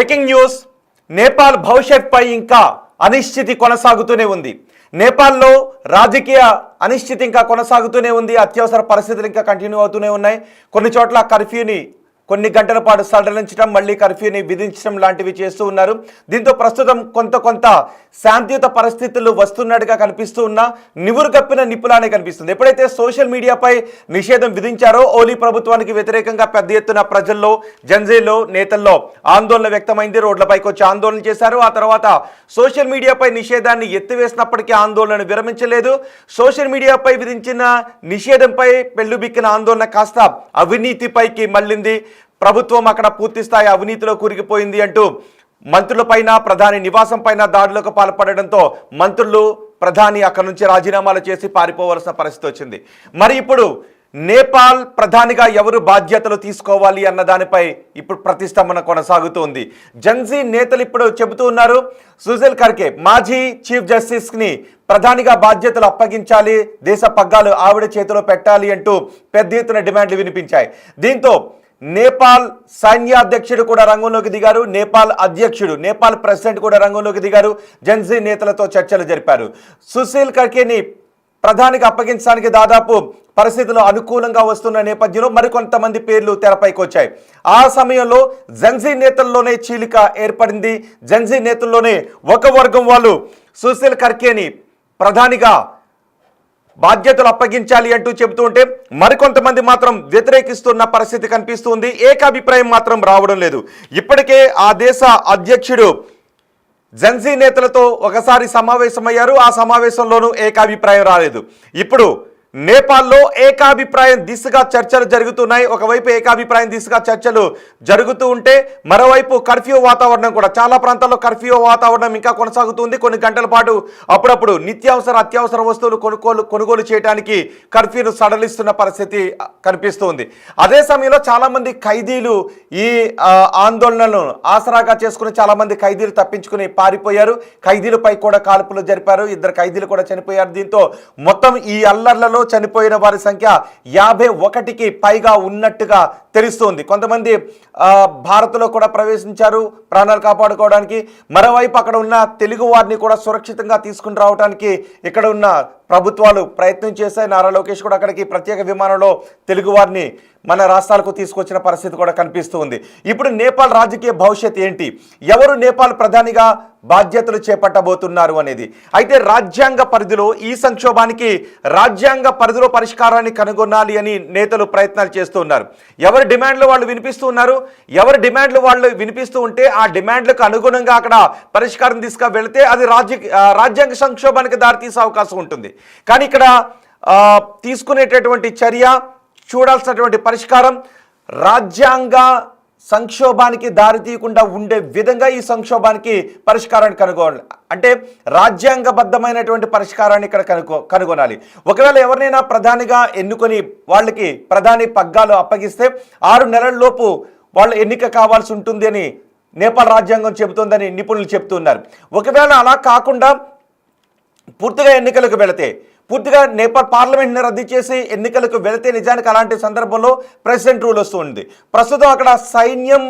Breaking news. Nepal భవిష్యత్పై ఇంకా అనిశ్చితి కొనసాగుతూనే ఉంది. నేపాల్లో రాజకీయ అనిశ్చితి ఇంకా కొనసాగుతూనే ఉంది. అత్యవసర పరిస్థితులు ఇంకా కంటిన్యూ అవుతూనే ఉన్నాయి. కొన్ని చోట్ల కర్ఫ్యూని కొన్ని గంటల పాటు సడలించడం, మళ్ళీ కర్ఫ్యూని విధించడం లాంటివి చేస్తూ ఉన్నారు. దీంతో ప్రస్తుతం కొంత శాంతియుత పరిస్థితులు వస్తున్నట్టుగా కనిపిస్తూ ఉన్నా నివురుగప్పిన నిప్పులానే కనిపిస్తుంది. ఎప్పుడైతే సోషల్ మీడియాపై నిషేధం విధించారో ఓలీ ప్రభుత్వానికి వ్యతిరేకంగా పెద్ద ఎత్తున ప్రజల్లో, జంజీలో, నేతల్లో ఆందోళన వ్యక్తమైంది. రోడ్లపైకి వచ్చి ఆందోళన చేశారు. ఆ తర్వాత సోషల్ మీడియాపై నిషేధాన్ని ఎత్తివేసినప్పటికీ ఆందోళనను విరమించలేదు. సోషల్ మీడియాపై విధించిన నిషేధంపై పెళ్లుబిక్కిన ఆందోళన కాస్త అవినీతిపైకి మళ్ళింది. ప్రభుత్వం అక్కడ పూర్తిస్థాయి అవినీతిలో కూరుకుపోయింది అంటూ మంత్రులపైన, ప్రధాని నివాసం పైన దాడులకు పాల్పడడంతో మంత్రులు, ప్రధాని అక్కడి నుంచి రాజీనామాలు చేసి పారిపోవలసిన పరిస్థితి వచ్చింది. మరి ఇప్పుడు నేపాల్ ప్రధానిగా ఎవరు బాధ్యతలు తీసుకోవాలి అన్న దానిపై ఇప్పుడు ప్రతిష్టంభన కొనసాగుతోంది. జంజీ నేతలు ఇప్పుడు చెబుతూ ఉన్నారు, సుశీల్ కర్కే మాజీ చీఫ్ జస్టిస్ని ప్రధానిగా బాధ్యతలు అప్పగించాలి, దేశ పగ్గాలు ఆవిడ చేతిలో పెట్టాలి అంటూ పెద్ద ఎత్తున డిమాండ్లు వినిపించాయి. దీంతో నేపాల్ సైన్యాధ్యక్షుడు కూడా రంగంలోకి దిగారు. నేపాల్ ప్రెసిడెంట్ కూడా రంగంలోకి దిగారు. జంజీ నేతలతో చర్చలు జరిపారు. సుశీల్ కర్కేని ప్రధానికి అప్పగించడానికి దాదాపు పరిస్థితులు అనుకూలంగా వస్తున్న నేపథ్యంలో మరికొంతమంది పేర్లు తెరపైకి వచ్చాయి. ఆ సమయంలో జంజీ నేతల్లోనే చీలిక ఏర్పడింది. జంజీ నేతల్లోనే ఒక వర్గం వాళ్ళు సుశీల్ కర్కేని ప్రధానిగా బాధ్యతలు అప్పగించాలి అంటూ చెబుతూ ఉంటే మరికొంతమంది మాత్రం వ్యతిరేకిస్తున్న పరిస్థితి కనిపిస్తుంది. ఏకాభిప్రాయం మాత్రం రావడం లేదు. ఇప్పటికే ఆ దేశ అధ్యక్షుడు జంజీ నేతలతో ఒకసారి సమావేశమయ్యారు. ఆ సమావేశంలోనూ ఏకాభిప్రాయం రాలేదు. ఇప్పుడు నేపాల్లో ఏకాభిప్రాయం దిశగా చర్చలు జరుగుతున్నాయి. ఒకవైపు ఏకాభిప్రాయం దిశగా చర్చలు జరుగుతూ ఉంటే మరోవైపు కర్ఫ్యూ వాతావరణం కూడా, చాలా ప్రాంతాల్లో కర్ఫ్యూ వాతావరణం ఇంకా కొనసాగుతుంది. కొన్ని గంటల పాటు అప్పుడప్పుడు అత్యవసర వస్తువులు కొనుగోలు చేయడానికి కర్ఫ్యూను సడలిస్తున్న పరిస్థితి కనిపిస్తుంది. అదే సమయంలో చాలామంది ఖైదీలు ఈ ఆందోళనలను ఆసరాగా చేసుకుని చాలామంది ఖైదీలు తప్పించుకుని పారిపోయారు. ఖైదీలపై కూడా కాల్పులు జరిపారు. 2 ఖైదీలు కూడా చనిపోయారు. దీంతో మొత్తం ఈ అల్లర్లలో చనిపోయిన వారి సంఖ్య 51కి పైగా ఉన్నట్టుగా తెలుస్తోంది. కొంతమంది భారత్లో కూడా ప్రవేశించారు ప్రాణాలు కాపాడుకోవడానికి. మరోవైపు అక్కడ ఉన్న తెలుగు వారిని కూడా సురక్షితంగా తీసుకుని రావడానికి ఇక్కడ ఉన్న ప్రభుత్వాలు ప్రయత్నం చేశాయి. నారా లోకేష్ కూడా అక్కడికి ప్రత్యేక విమానంలో తెలుగు వారిని మన రాష్ట్రాలకు తీసుకొచ్చిన పరిస్థితి కూడా కనిపిస్తుంది. ఇప్పుడు నేపాల్ రాజకీయ భవిష్యత్ ఏంటి, ఎవరు నేపాల్ ప్రధానిగా బాధ్యతలు చేపట్టబోతున్నారు అనేది. అయితే రాజ్యాంగ పరిధిలో ఈ సంక్షోభానికి రాజ్యాంగ పరిధిలో పరిష్కారాన్ని కనుగొనాలి అని నేతలు ప్రయత్నాలు చేస్తూ ఉన్నారు. ఎవరి డిమాండ్లు వాళ్ళు వినిపిస్తూ ఉన్నారు. ఎవరి డిమాండ్లు వాళ్ళు వినిపిస్తూ ఉంటే ఆ డిమాండ్లకు అనుగుణంగా అక్కడ పరిష్కారం వెళితే అది రాజ్యాంగ సంక్షోభానికి దారితీసే అవకాశం ఉంటుంది. కానీ ఇక్కడ తీసుకునేటటువంటి చర్య, చూడాల్సినటువంటి పరిష్కారం రాజ్యాంగ సంక్షోభానికి దారితీయకుండా ఉండే విధంగా ఈ సంక్షోభానికి పరిష్కారాన్ని కనుగొనాలి. అంటే రాజ్యాంగబద్ధమైనటువంటి పరిష్కారాన్ని ఇక్కడ కనుగొనాలి. ఒకవేళ ఎవరినైనా ప్రధానిగా ఎన్నుకొని వాళ్ళకి ప్రధాని పగ్గాలు అప్పగిస్తే 6 నెలల లోపు వాళ్ళు ఎన్నిక కావాల్సి ఉంటుంది అని నేపాల్ రాజ్యాంగం చెబుతుందని నిపుణులు చెబుతున్నారు. ఒకవేళ అలా కాకుండా పూర్తిగా ఎన్నికలకు వెళితే, పూర్తిగా నేపాల్ పార్లమెంట్ని రద్దు చేసి ఎన్నికలకు వెళితే నిజానికి అలాంటి సందర్భంలో ప్రెసిడెంట్ రూల్ వస్తుంది. ప్రస్తుతం అక్కడ సైన్యం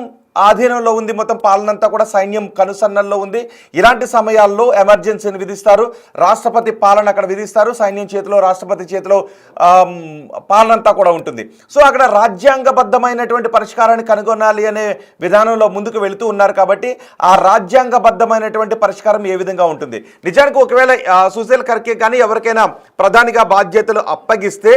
ఆధీనంలో ఉంది. మొత్తం పాలనంతా కూడా సైన్యం కనుసన్నల్లో ఉంది. ఇలాంటి సమయాల్లో ఎమర్జెన్సీని విధిస్తారు. రాష్ట్రపతి పాలన అక్కడ విధిస్తారు. సైన్యం చేతిలో, రాష్ట్రపతి చేతిలో పాలనంతా కూడా ఉంటుంది. సో అక్కడ రాజ్యాంగబద్ధమైనటువంటి పరిష్కారాన్ని కనుగొనాలి అనే విధానంలో ముందుకు వెళుతూ ఉన్నారు. కాబట్టి ఆ రాజ్యాంగబద్ధమైనటువంటి పరిష్కారం ఏ విధంగా ఉంటుంది? నిజానికి ఒకవేళ సుశీల్ కర్కే కానీ ఎవరికైనా ప్రధానిగా బాధ్యతలు అప్పగిస్తే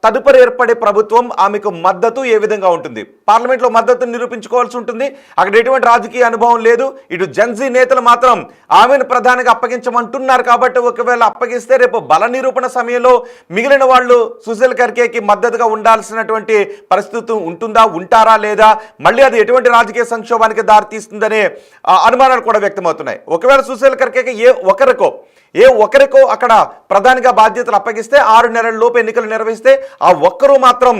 తదుపరి ఏర్పడే ప్రభుత్వం ఆమెకు మద్దతు ఏ విధంగా ఉంటుంది? పార్లమెంట్లో మద్దతు నిరూపించుకోవాల్సి ఉంటుంది. అక్కడ ఎటువంటి రాజకీయ అనుభవం లేదు. ఇటు జంజీ నేతలు మాత్రం ఆమెను ప్రధానిగా అప్పగించమంటున్నారు. కాబట్టి ఒకవేళ అప్పగిస్తే రేపు బల నిరూపణ సమయంలో మిగిలిన వాళ్ళు సుశీల్ కర్కేకి మద్దతుగా ఉండాల్సినటువంటి పరిస్థితి ఉంటారా లేదా, మళ్ళీ అది ఎటువంటి రాజకీయ సంక్షోభానికి దారితీస్తుందనే అనుమానాలు కూడా వ్యక్తమవుతున్నాయి. ఒకవేళ సుశీల్ కర్కేకి ఏ ఒక్కరికో అక్కడ ప్రధానిగా బాధ్యతలు అప్పగిస్తే 6 నెలల లోపు ఎన్నికలు నిర్వహిస్తే ఆ ఒక్కరు మాత్రం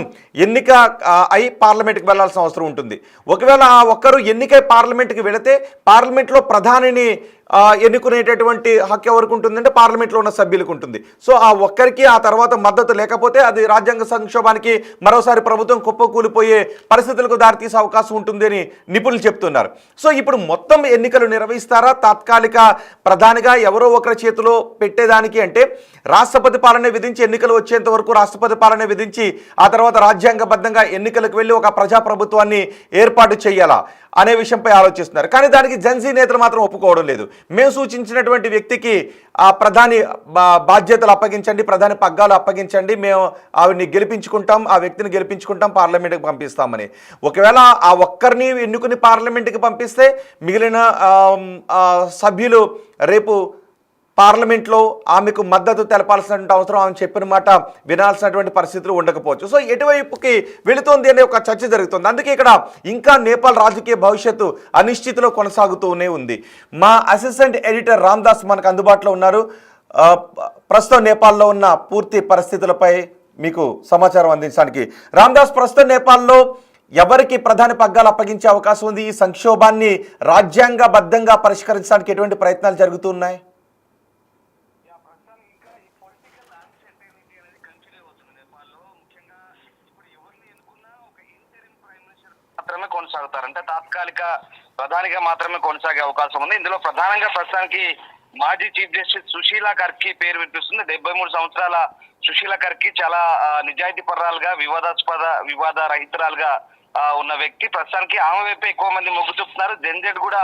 ఎన్నిక అయి పార్లమెంట్కి వెళ్లాల్సిన అవసరం ఉంటుంది. ఒకవేళ ఆ ఒక్కరు ఎన్నికై పార్లమెంట్కి వెళితే పార్లమెంట్లో ప్రధానిని ఎన్నుకునేటటువంటి హక్కు ఎవరికి ఉంటుందంటే పార్లమెంట్లో ఉన్న సభ్యులకు ఉంటుంది. సో ఆ ఒక్కరికి ఆ తర్వాత మద్దతు లేకపోతే అది రాజ్యాంగ సంక్షోభానికి మరోసారి ప్రభుత్వం కుప్పకూలిపోయే పరిస్థితులకు దారితీసే అవకాశం ఉంటుంది అని నిపుణులు చెప్తున్నారు. సో ఇప్పుడు మొత్తం ఎన్నికలు నిర్వహిస్తారా? తాత్కాలిక ప్రధానిగా ఎవరో ఒకరి చేతిలో పెట్టేదానికి అంటే రాష్ట్రపతి పాలన విధించి ఎన్నికలు వచ్చేంత వరకు రాష్ట్రపతి పాలన విధించి ఆ తర్వాత రాజ్యాంగబద్ధంగా ఎన్నికలకు వెళ్ళి ఒక ప్రజాప్రభుత్వాన్ని ఏర్పాటు చేయాలా అనే విషయంపై ఆలోచిస్తున్నారు. కానీ దానికి జెన్సీ నేతలు మాత్రం ఒప్పుకోవడం లేదు. మేము సూచించినటువంటి వ్యక్తికి ఆ ప్రధాని బాధ్యతలు అప్పగించండి, ప్రధాని పగ్గాలు అప్పగించండి, మేము ఆవిడ్ని గెలిపించుకుంటాం, ఆ వ్యక్తిని గెలిపించుకుంటాం, పార్లమెంట్కి పంపిస్తామని. ఒకవేళ ఆ ఒక్కరిని ఎన్నుకుని పార్లమెంట్కి పంపిస్తే మిగిలిన సభ్యులు రేపు పార్లమెంట్లో ఆమెకు మద్దతు తెలపాల్సినటువంటి అవసరం, ఆమె చెప్పిన మాట వినాల్సినటువంటి పరిస్థితులు ఉండకపోవచ్చు. సో ఎటువైపుకి వెళుతోంది అనే ఒక చర్చ జరుగుతుంది. అందుకే ఇక్కడ ఇంకా నేపాల్ రాజకీయ భవిష్యత్తు అనిశ్చితిలో కొనసాగుతూనే ఉంది. మా అసిస్టెంట్ ఎడిటర్ రామ్దాస్ మనకు అందుబాటులో ఉన్నారు. ప్రస్తుతం నేపాల్లో ఉన్న పూర్తి పరిస్థితులపై మీకు సమాచారం అందించడానికి. రామ్దాస్, ప్రస్తుతం నేపాల్లో ఎవరికి ప్రధాని పగ్గాలు అప్పగించే అవకాశం ఉంది? ఈ సంక్షోభాన్ని రాజ్యాంగబద్ధంగా పరిష్కరించడానికి ఎటువంటి ప్రయత్నాలు జరుగుతున్నాయి? మాత్రమే కొనసాగుతారు, అంటే తాత్కాలిక ప్రధానిగా మాత్రమే కొనసాగే అవకాశం ఉంది. ఇందులో ప్రధానంగా ప్రస్తుతానికి మాజీ చీఫ్ జస్టిస్ సుశీలా కర్కి పేరు వినిపిస్తుంది. 73 సంవత్సరాల సుశీలా కర్కి చాలా నిజాయితీ పర్రాలుగా వివాద రహితురాలుగా ఉన్న వ్యక్తి. ప్రస్తుతానికి ఆమె వైపు ఎక్కువ మంది మొగ్గు చూపుతున్నారు. జెన్జెడ్ కూడా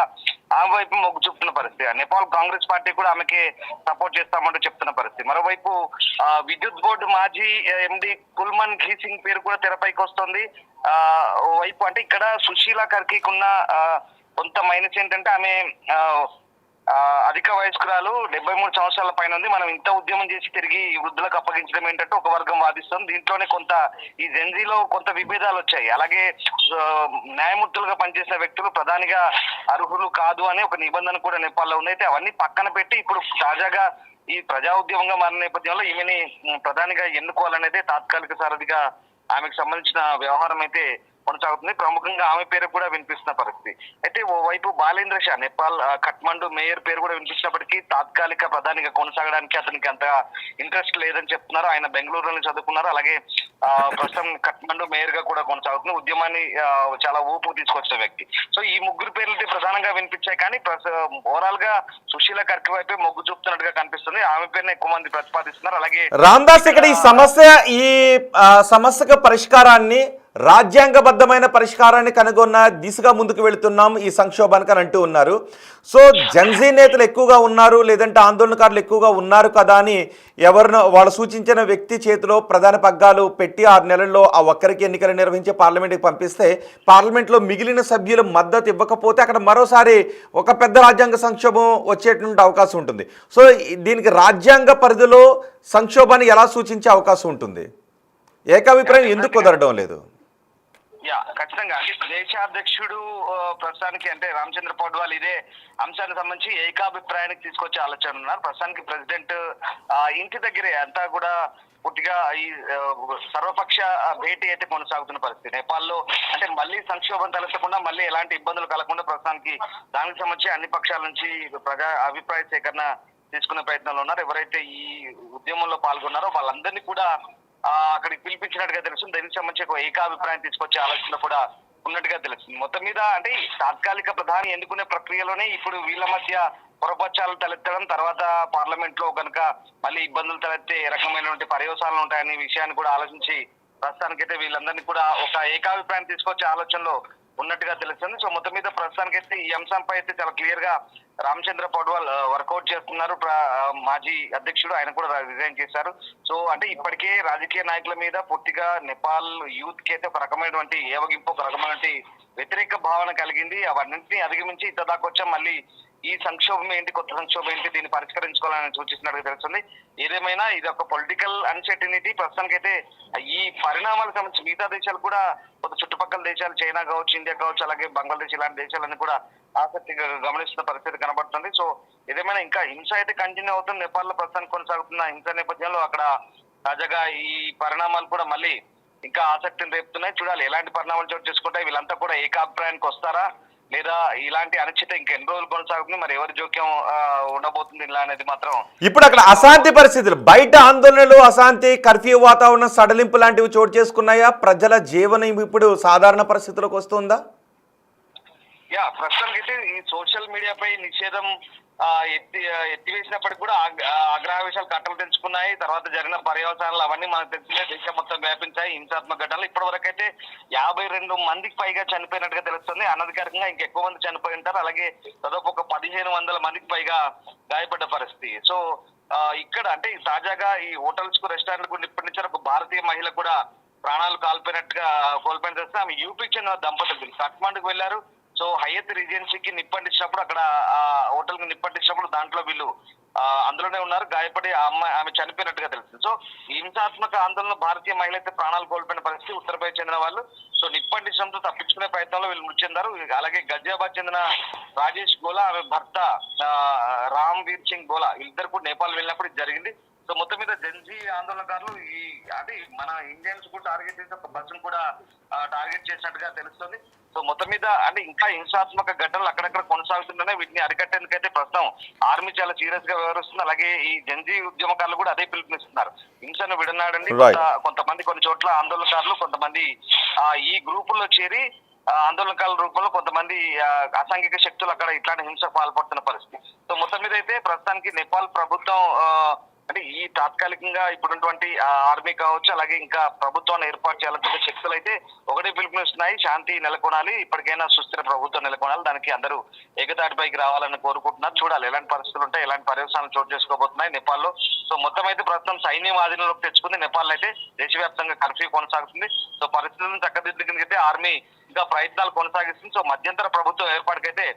ఆమె వైపు మొగ్గు చూపుతున్న పరిస్థితి. నేపాల్ కాంగ్రెస్ పార్టీ కూడా ఆమెకి సపోర్ట్ చేస్తామంటూ చెప్తున్న పరిస్థితి. మరోవైపు విద్యుత్ బోర్డు మాజీ ఎండి కుల్మన్ ఘీసింగ్ పేరు కూడా తెరపైకి వస్తుంది. వైపు అంటే ఇక్కడ సుశీలా కర్కి ఉన్న కొంత మైనస్ ఏంటంటే ఆమె అధిక వయస్కురాలు, 73 సంవత్సరాల పైన ఉంది. మనం ఇంత ఉద్యమం చేసి తిరిగి వృద్ధులకు అప్పగించడం ఏంటంటే ఒక వర్గం వాదిస్తుంది. దీంట్లోనే కొంత ఈ జెన్జీలో కొంత విభేదాలు వచ్చాయి. అలాగే న్యాయమూర్తులుగా పనిచేసిన వ్యక్తులు ప్రధానిగా అర్హులు కాదు అనే ఒక నిబంధన కూడా నేపాల్లో ఉంది. అయితే అవన్నీ పక్కన పెట్టి ఇప్పుడు తాజాగా ఈ ప్రజా ఉద్యమంగా మారిన నేపథ్యంలో ఈమెని ప్రధానిగా ఎన్నుకోవాలనేది తాత్కాలిక సారథిగా ఆమెకు సంబంధించిన వ్యవహారం అయితే కొనసాగుతుంది. ప్రముఖంగా ఆమె పేరు కూడా వినిపిస్తున్న పరిస్థితి. అయితే ఓవైపు బాలేంద్ర షా, నేపాల్ ఖట్మండు మేయర్ పేరు కూడా వినిపించినప్పటికీ తాత్కాలిక ప్రధానిగా కొనసాగడానికి అతనికి అంత ఇంట్రెస్ట్ లేదని చెప్తున్నారు. ఆయన బెంగళూరులోనే చదువుకున్నారు. అలాగే ప్రస్తుతం ఖట్మండు మేయర్ గా కూడా కొనసాగుతుంది. ఉద్యమాన్ని చాలా ఊపు తీసుకొచ్చిన వ్యక్తి. సో ఈ ముగ్గురు పేర్లు ప్రధానంగా వినిపించాయి. కానీ ఓవరాల్ గా సుశీల కర్కి వైపే మొగ్గు చూపుతున్నట్టుగా కనిపిస్తుంది. ఆమె పేరుని ఎక్కువ మంది ప్రతిపాదిస్తున్నారు. అలాగే రామ్దాస్, ఇక్కడ ఈ సమస్యకు పరిష్కారాన్ని రాజ్యాంగబద్ధమైన పరిష్కారాన్ని కనుగొన్న దిశగా ముందుకు వెళుతున్నాం ఈ సంక్షోభానికి అని అంటూ ఉన్నారు. సో జెన్జీ నేతలు ఎక్కువగా ఉన్నారు, లేదంటే ఆందోళనకారులు ఎక్కువగా ఉన్నారు కదా అని ఎవరినో వాళ్ళు సూచించిన వ్యక్తి చేతిలో ప్రధాన పగ్గాలు పెట్టి 6 నెలల్లో ఆ ఒక్కరికి ఎన్నికలు నిర్వహించి పార్లమెంట్కి పంపిస్తే పార్లమెంట్లో మిగిలిన సభ్యులు మద్దతు ఇవ్వకపోతే అక్కడ మరోసారి ఒక పెద్ద రాజ్యాంగ సంక్షోభం వచ్చేటువంటి అవకాశం ఉంటుంది. సో దీనికి రాజ్యాంగ పరిధిలో సంక్షోభాన్ని ఎలా సూచించే అవకాశం ఉంటుంది? ఏకాభిప్రాయం ఎందుకు కుదరడం లేదు? ఖచ్చితంగా అంటే దేశాధ్యక్షుడు ప్రస్తుతానికి అంటే రామచంద్ర పౌడ్వాల్ ఇదే అంశానికి సంబంధించి ఏకాభిప్రాయానికి తీసుకొచ్చే ఆలోచన ఉన్నారు. ప్రస్తుతానికి ప్రెసిడెంట్ ఇంటి దగ్గరే అంతా కూడా పూర్తిగా ఈ సర్వపక్ష భేటీ అయితే కొనసాగుతున్న పరిస్థితి. నేపాల్లో అంటే మళ్ళీ సంక్షోభం తలెత్తకుండా, మళ్ళీ ఎలాంటి ఇబ్బందులు కలగకుండా ప్రస్తుతానికి దానికి సంబంధించి అన్ని పక్షాల నుంచి ప్రజా అభిప్రాయ సేకరణ తీసుకునే ప్రయత్నాలు ఉన్నారు. ఎవరైతే ఈ ఉద్యమంలో పాల్గొన్నారో వాళ్ళందరినీ కూడా అక్కడికి పిలిపించినట్టుగా తెలుస్తుంది. దీనికి సంబంధించి ఒక ఏకాభిప్రాయం తీసుకొచ్చే ఆలోచన కూడా ఉన్నట్టుగా తెలుస్తుంది. మొత్తం మీద అంటే తాత్కాలిక ప్రధాని ఎన్నుకునే ప్రక్రియలోనే ఇప్పుడు వీళ్ళ మధ్య పొరపక్షాలు తలెత్తడం, తర్వాత పార్లమెంట్ లో కనుక మళ్ళీ ఇబ్బందులు తలెత్తే ఏ రకమైనటువంటి పర్యవసానాలు ఉంటాయనే విషయాన్ని కూడా ఆలోచించి ప్రస్తుతానికైతే వీళ్ళందరినీ కూడా ఒక ఏకాభిప్రాయం తీసుకొచ్చే ఆలోచనలో ఉన్నట్టుగా తెలుస్తుంది. సో మొత్తం మీద ప్రస్తుతానికైతే ఈ అంశంపై అయితే చాలా క్లియర్ గా రామచంద్ర పౌడ్వాల్ వర్కౌట్ చేస్తున్నారు. మాజీ అధ్యక్షుడు ఆయన కూడా రిజైన్ చేశారు. సో అంటే ఇప్పటికే రాజకీయ నాయకుల మీద పూర్తిగా నేపాల్ యూత్ కి అయితే ఒక రకమైనటువంటి ఏవగింపు, ఒక రకమైనటువంటి వ్యతిరేక భావన కలిగింది. అవన్నింటినీ అధిగమించి ఇంత దాకా వచ్చాం. మళ్ళీ ఈ సంక్షోభం ఏంటి, కొత్త సంక్షోభం ఏంటి, దీన్ని పరిష్కరించుకోవాలని సూచిస్తున్నట్టుగా తెలుస్తుంది. ఏదేమైనా ఇది ఒక పొలిటికల్ అన్సర్టనిటీ. ప్రస్తుతానికైతే ఈ పరిణామాలకు సంబంధించి మిగతా దేశాలు కూడా, కొంత చుట్టుపక్కల దేశాలు, చైనా కావచ్చు, ఇండియా కావచ్చు, అలాగే బంగ్లాదేశ్ ఇలాంటి దేశాలన్నీ కూడా ఆసక్తిగా గమనిస్తున్న పరిస్థితి కనబడుతుంది. సో ఏదేమైనా ఇంకా హింస అయితే కంటిన్యూ అవుతుంది. నేపాల్లో ప్రస్తుతానికి కొనసాగుతున్న హింస నేపథ్యంలో అక్కడ తాజాగా ఈ పరిణామాలు కూడా మళ్ళీ ఇంకా ఆసక్తిని రేపుతున్నాయి. చూడాలి ఎలాంటి పరిణామాలు చోటు చేసుకుంటాయి. వీళ్ళంతా కూడా ఏకాభిప్రాయానికి వస్తారా, లేదా ఇలాంటి అనిశ్చిత ఇంకెన్ని రోజులు కొనసాగుతుంది, మరి ఎవరి జోక్యం ఉండబోతుంది ఇలా అనేది మాత్రం ఇప్పుడు అక్కడ అశాంతి పరిస్థితులు, బయట ఆందోళనలు, అశాంతి, కర్ఫ్యూ వాతావరణం, సడలింపు లాంటివి చోటు చేసుకున్నాయా? ప్రజల జీవనం ఇప్పుడు సాధారణ పరిస్థితులకు వస్తుందా? ప్రస్తుతానికి అయితే ఈ సోషల్ మీడియాపై నిషేధం ఎత్తివేసినప్పటికీ కూడా అగ్రహావేశాలు కట్టలు తెంచుకున్నాయి. తర్వాత జరిగిన పర్యవసానాలు అవన్నీ మనకు తెలిసిందే, దేశం మొత్తం వ్యాపించాయి హింసాత్మక ఘటనలు. ఇప్పటి వరకు అయితే 52 మందికి పైగా చనిపోయినట్టుగా తెలుస్తుంది. అనధికారికంగా ఇంకెక్కువ మంది చనిపోయి ఉంటారు. అలాగే దాదాపు ఒక 1500 మందికి పైగా గాయపడ్డ పరిస్థితి. సో ఇక్కడ అంటే తాజాగా ఈ హోటల్స్ కు రెస్టారెంట్ కు నిప్పటించారు ఒక భారతీయ మహిళ కూడా ప్రాణాలు కోల్పోయిన తెలిస్తే ఆమె యూపీకి చెందిన దంపతులు కఠ్మండుకు వెళ్లారు. సో హయత్ రిజెన్సీకి నిప్పంటించినప్పుడు అక్కడ హోటల్ కి నిప్పంటించినప్పుడు దాంట్లో వీళ్ళు అందులోనే ఉన్నారు. గాయపడి ఆమె చనిపోయినట్టుగా తెలిసింది. సో హింసాత్మక ఆందోళన భారతీయ మహిళ అయితే ప్రాణాలు కోల్పోయిన పరిస్థితి. ఉత్తరప్రదేశ్ చెందిన వాళ్ళు సో నిప్పంటించడంతో తప్పించుకునే ప్రయత్నంలో వీళ్ళు మృతి చెందారు. అలాగే గజియాబాద్ చెందిన రాజేష్ గోలా, ఆమె భర్త రామ్ వీర్ సింగ్ గోలా, వీళ్ళిద్దరు కూడా నేపాల్ వెళ్ళినప్పుడు ఇది జరిగింది. సో మొత్తం మీద జెన్జీ ఆందోళనకారులు ఈ అంటే మన ఇండియన్స్ కూడా టార్గెట్ చేసి ఒక బస్సును కూడా టార్గెట్ చేసినట్టుగా తెలుస్తుంది. సో మొత్తం మీద అంటే ఇంకా హింసాత్మక ఘటనలు అక్కడక్కడ కొనసాగుతుంటేనే వీటిని అరికట్టేందుకైతే ప్రస్తుతం ఆర్మీ చాలా సీరియస్ గా వ్యవహరిస్తుంది. అలాగే ఈ జెన్జీ ఉద్యమకారులు కూడా అదే పిలుపునిస్తున్నారు, హింసను విడనాడండి. కొంతమంది కొన్ని చోట్ల ఆందోళనకారులు కొంతమంది ఈ గ్రూపుల్లో చేరి ఆందోళనకారుల రూపంలో కొంతమంది అసాంఘిక శక్తులు అక్కడ ఇట్లాంటి హింసకు పాల్పడుతున్న పరిస్థితి. సో మొత్తం మీద అయితే ప్రస్తుతానికి నేపాల్ ప్రభుత్వం అంటే ఈ తాత్కాలికంగా ఇప్పుడున్నటువంటి ఆర్మీ కావచ్చు, అలాగే ఇంకా ప్రభుత్వాన్ని ఏర్పాటు చేయాలనుకునే శక్తులు అయితే ఒకటే పిలుపునిస్తున్నాయి, శాంతి నెలకొనాలి, ఇప్పటికైనా సుస్థిర ప్రభుత్వం నెలకొనాలి, దానికి అందరూ ఏకతాటిపైకి రావాలని కోరుకుంటున్నారు. చూడాలి ఎలాంటి పరిస్థితులు ఉంటాయి, ఎలాంటి పర్యవసానాలు చోటు చేసుకోబోతున్నాయి నేపాల్లో. సో మొత్తం అయితే ప్రస్తుతం సైన్యం ఆధీనంలోకి తెచ్చుకుంది నేపాల్ అయితే దేశవ్యాప్తంగా కర్ఫ్యూ కొనసాగుతుంది. సో పరిస్థితులను చక్కదిద్దుకైతే ఆర్మీ ఇంకా ప్రయత్నాలు కొనసాగిస్తుంది. సో మధ్యంతర ప్రభుత్వం ఏర్పాటుకైతే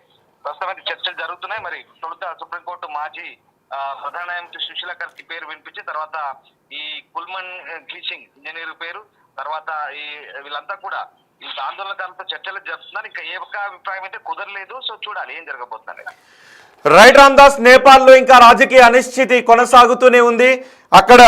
ప్రస్తుతం అయితే చర్చలు జరుగుతున్నాయి. మరి తొలుత సుప్రీంకోర్టు మాజీ ప్రధాన న్యాయమూర్తి సుశీల కర్కి పేరు వినిపించి తర్వాత ఈ కుల్మన్ ఘీసింగ్ ఇంజనీర్ పేరు, తర్వాత ఈ వీళ్ళంతా కూడా ఈ ఆందోళనకారులతో చర్చలు జరుపుతున్నారు. ఇంకా ఏ ఒక్క అభిప్రాయం అయితే కుదరలేదు. సో చూడాలి ఏం జరగబోతుంది. రైట్ రామ్దాస్, నేపాల్లో ఇంకా రాజకీయ అనిశ్చితి కొనసాగుతూనే ఉంది. అక్కడ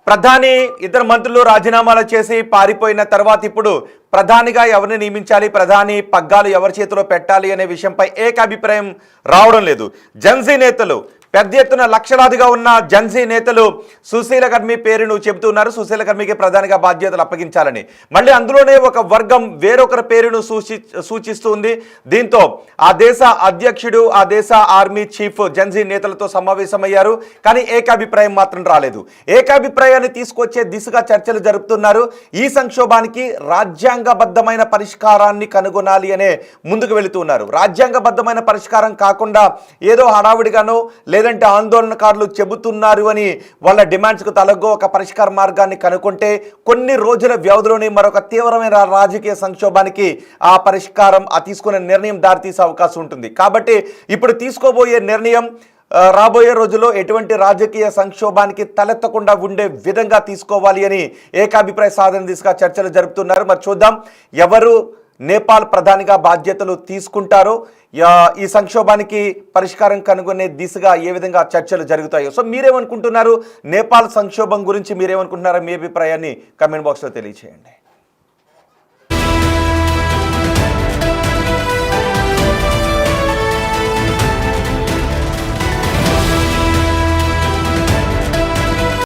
ప్రధాని ఇద్దరు మంత్రులు రాజీనామాలు చేసి పారిపోయిన తర్వాత ఇప్పుడు ప్రధానిగా ఎవరిని నియమించాలి, ప్రధాని పగ్గాలు ఎవరి చేతిలో పెట్టాలి అనే విషయంపై ఏకాభిప్రాయం రావడం లేదు. జెన్జీ నేతలు పెద్ద ఎత్తున లక్షలాదిగా ఉన్న జెన్జీ నేతలు సుశీల కర్మి పేరును చెబుతున్నారు. సుశీల కర్మికి ప్రధానిగా బాధ్యతలు అప్పగించాలని. మళ్ళీ అందులోనే ఒక వర్గం వేరొకరి పేరును సూచిస్తుంది. దీంతో ఆ దేశ అధ్యక్షుడు, ఆ దేశ ఆర్మీ చీఫ్ జెన్జీ నేతలతో సమావేశమయ్యారు. కానీ ఏకాభిప్రాయం మాత్రం రాలేదు. ఏకాభిప్రాయాన్ని తీసుకొచ్చే దిశగా చర్చలు జరుపుతున్నారు. ఈ సంక్షోభానికి రాజ్యాంగబద్ధమైన పరిష్కారాన్ని కనుగొనాలి అనే ముందుకు వెళుతున్నారు. రాజ్యాంగబద్ధమైన పరిష్కారం కాకుండా ఏదో హడావిడిగానో లేదంటే ఆందోళనకారులు చెబుతున్నారు అని వాళ్ళ డిమాండ్స్కు తలగ్గో ఒక పరిష్కార మార్గాన్ని కనుక్కుంటే కొన్ని రోజుల వ్యవధిలోనే మరొక తీవ్రమైన రాజకీయ సంక్షోభానికి ఆ పరిష్కారం, ఆ తీసుకునే నిర్ణయం దారితీసే అవకాశం ఉంటుంది. కాబట్టి ఇప్పుడు తీసుకోబోయే నిర్ణయం రాబోయే రోజుల్లో ఎటువంటి రాజకీయ సంక్షోభానికి తలెత్తకుండా ఉండే విధంగా తీసుకోవాలి అని ఏకాభిప్రాయ సాధన దిశగా చర్చలు జరుపుతున్నారు. మరి చూద్దాం ఎవరు నేపాల్ ప్రధానిగా బాధ్యతలు తీసుకుంటారో, ఈ సంక్షోభానికి పరిష్కారం కనుగొనే దిశగా ఏ విధంగా చర్చలు జరుగుతాయో. సో మీరేమనుకుంటున్నారు? నేపాల్ సంక్షోభం గురించి మీరేమనుకుంటున్నారో మీ అభిప్రాయాన్ని కమెంట్ బాక్స్లో తెలియజేయండి.